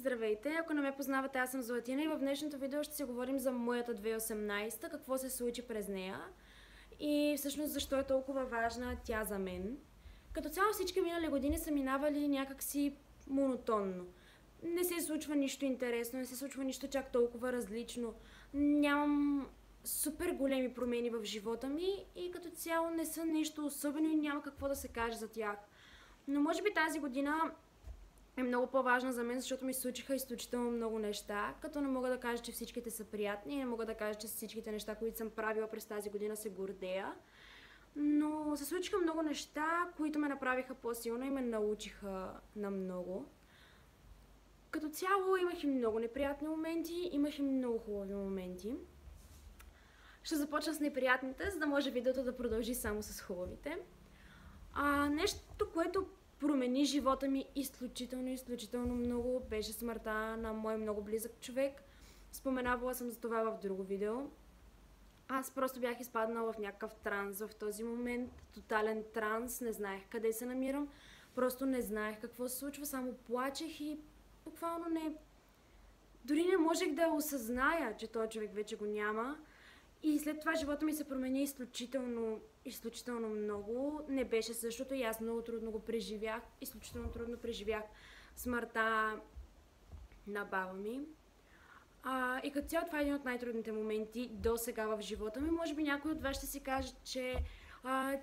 Здравейте! Ако не ме познавате, аз съм Златина и в днешното видео ще си говорим за моята 2018, какво се случи през нея и всъщност защо е толкова важна тя за мен. Като цяло всички минали години са минавали някакси монотонно. Не се случва нищо интересно, не се случва нищо чак толкова различно. Нямам супер големи промени в живота ми и като цяло не са нещо особено и няма какво да се каже за тях. Но може би тази година е много по-важна за мен, защото ми случиха изключително много неща, като не мога да кажа, че всичките са приятни, не мога да кажа, че всичките неща, които съм правила през тази година, се гордея. Но се случиха много неща, които ме направиха по-силна и ме научиха на много. Като цяло имах и много неприятни моменти, имах и много хубави моменти. Ще започна с неприятните, за да може видеото да продължи само с хубавите. Нещо, което промени живота ми изключително много, беше смъртта на мой много близък човек. Споменавала съм за това в друго видео. Аз просто бях изпаднала в някакъв транс в този момент, тотален транс, не знаех къде се намирам, просто не знаех какво се случва, само плачех и буквално дори не можех да осъзная, че този човек вече го няма. И след това живота ми се промени изключително много. Не беше същото и аз много трудно го преживях. Изключително трудно преживях смъртта на баба ми. И като цяло това е един от най-трудните моменти до сега в живота ми. Може би някой от вас ще си каже, че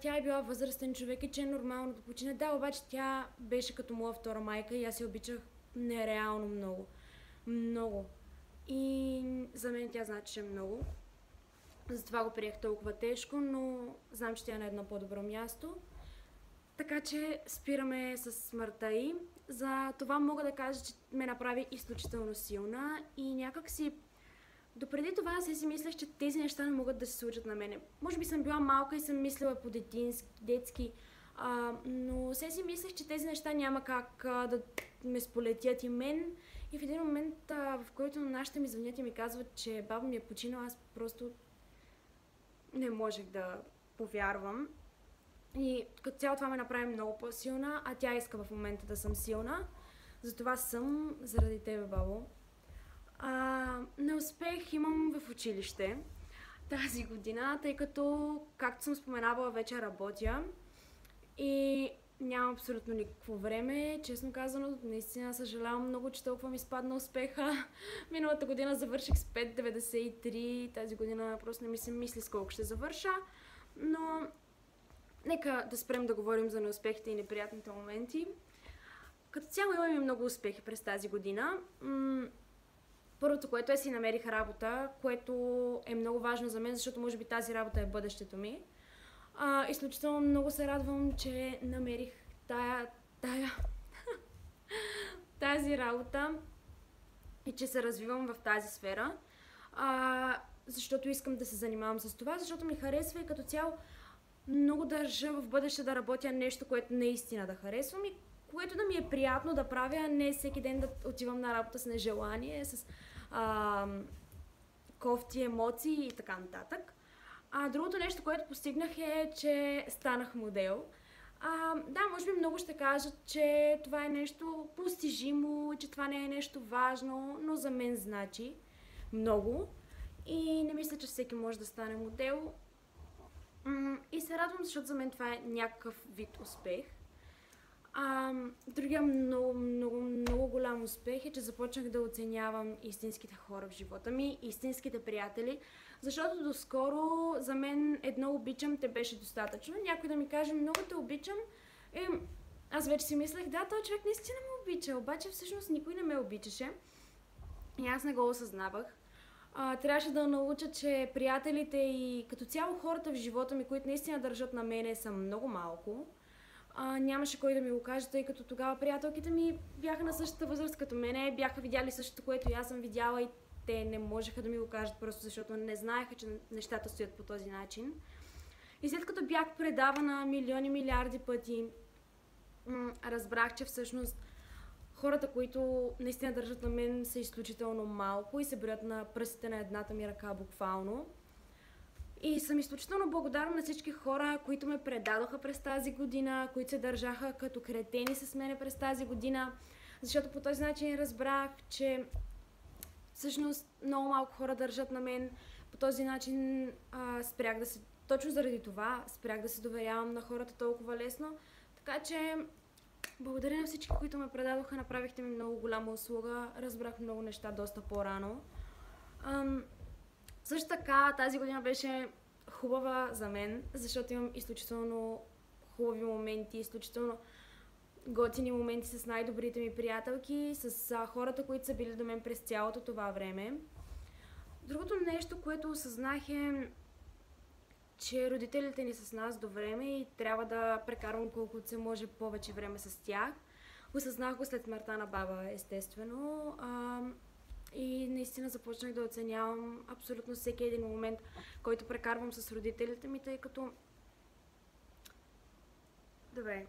тя е била възрастен човек и че е нормално да почине. Да, обаче тя беше като моя втора майка и аз я обичах нереално много. Много. И за мен тя значеше много. Затова го приех толкова тежко, но знам, че тя е на едно по-добро място. Така че спираме с смъртта й. За това мога да кажа, че ме направи изключително силна и някакси допреди това си мислех, че тези неща не могат да се случат на мене. Може би съм била малка и съм мислила детски, но си мислех, че тези неща няма как да ме сполетят и мен. И в един момент, в който нашите ми звънят и ми казват, че баба ми е починала, аз просто не можех да повярвам. И като цяло това ме направи много по-силна, а тя иска в момента да съм силна. Затова съм заради тебе, бабо. Неуспех имам в училище тази година, тъй като, както съм споменавала, вече работя и нямам абсолютно никакво време. Честно казано, наистина съжалявам много, че толкова ми спадна успеха. Миналата година завърших с 5,93, тази година просто не ми се мисли с колко ще завърша, но нека да спрем да говорим за неуспехите и неприятните моменти. Като цяло имам и много успехи през тази година. Първото, което си намерих работа, което е много важно за мен, защото може би тази работа е бъдещето ми. Изключително много се радвам, че намерих тази работа и че се развивам в тази сфера, защото искам да се занимавам с това, защото ми харесва и като цяло много държа в бъдеще да работя нещо, което наистина да харесвам и което да ми е приятно да правя, а не всеки ден да отивам на работа с нежелание, с кофти, емоции и така нататък. Другото нещо, което постигнах е, че станах модел. Да, може би много ще кажат, че това е нещо постижимо, че това не е нещо важно, но за мен значи много. И не мисля, че всеки може да стане модел. И се радвам, защото за мен това е някакъв вид успех. Другия много голям успех е, че започнах да оценявам истинските хора в живота ми, истинските приятели, защото доскоро за мен едно обичам те беше достатъчно. Някой да ми каже много те обичам, аз вече си мислех, да, този човек наистина ме обича, обаче всъщност никой не ме обичаше и аз не го осъзнавах. Трябваше да науча, че приятелите и като цяло хората в живота ми, които наистина държат на мене, са много малко. Нямаше кой да ми го каже, тъй като тогава приятелките ми бяха на същата възраст като мене, бяха видяли същото, което и аз съм видяла и те не можеха да ми го кажат просто защото не знаеха, че нещата стоят по този начин. И след като бях предавана милиони, милиарди пъти, разбрах, че всъщност хората, които наистина държат на мен, са изключително малко и се броят на пръстите на едната ми ръка буквално. И съм изключително благодарна на всички хора, които ме предадоха през тази година, които се държаха като кретени с мене през тази година. защото по този начин разбрах, че всъщност много малко хора държат на мен. По този начин спрях да се... Точно заради това спрях да се доверявам на хората толкова лесно. Така че благодаря на всички, които ме предадоха. Направихте ми много голяма услуга. Разбрах много неща доста по-рано. Също така тази година беше хубава за мен, защото имам изключително хубави моменти, изключително готини моменти с най-добрите ми приятелки, с хората, които са били до мен през цялото това време. Другото нещо, което осъзнах е, че родителите ни са с нас до време и трябва да прекарвам колкото се може повече време с тях. Осъзнах го след смъртта на баба, естествено. И наистина започнах да оценявам абсолютно всеки един момент, който прекарвам с родителите ми, тъй като... Добре,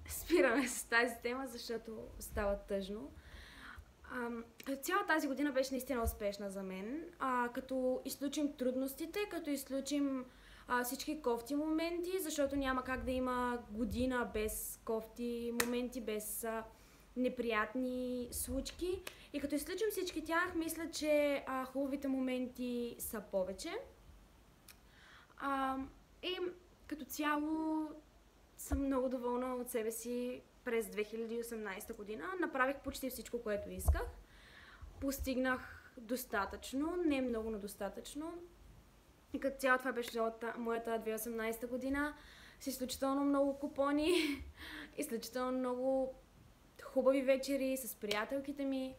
спираме с тази тема, защото става тъжно. Като цяла тази година беше наистина успешна за мен. Като изключим трудностите, като изключим всички кофти моменти, защото няма как да има година без кофти моменти, без неприятни случки. И като изключим всички тях, мисля, че хубавите моменти са повече. И като цяло съм много доволна от себе си през 2018 година. Направих почти всичко, което исках. Постигнах достатъчно, не много, но достатъчно. И като цяло това беше от моята 2018 година с изключително много купони, изключително много хубави вечери с приятелките ми.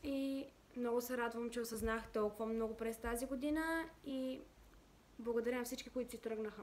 И много се радвам, че осъзнах толкова много през тази година и благодаря на всички, които си тръгнаха.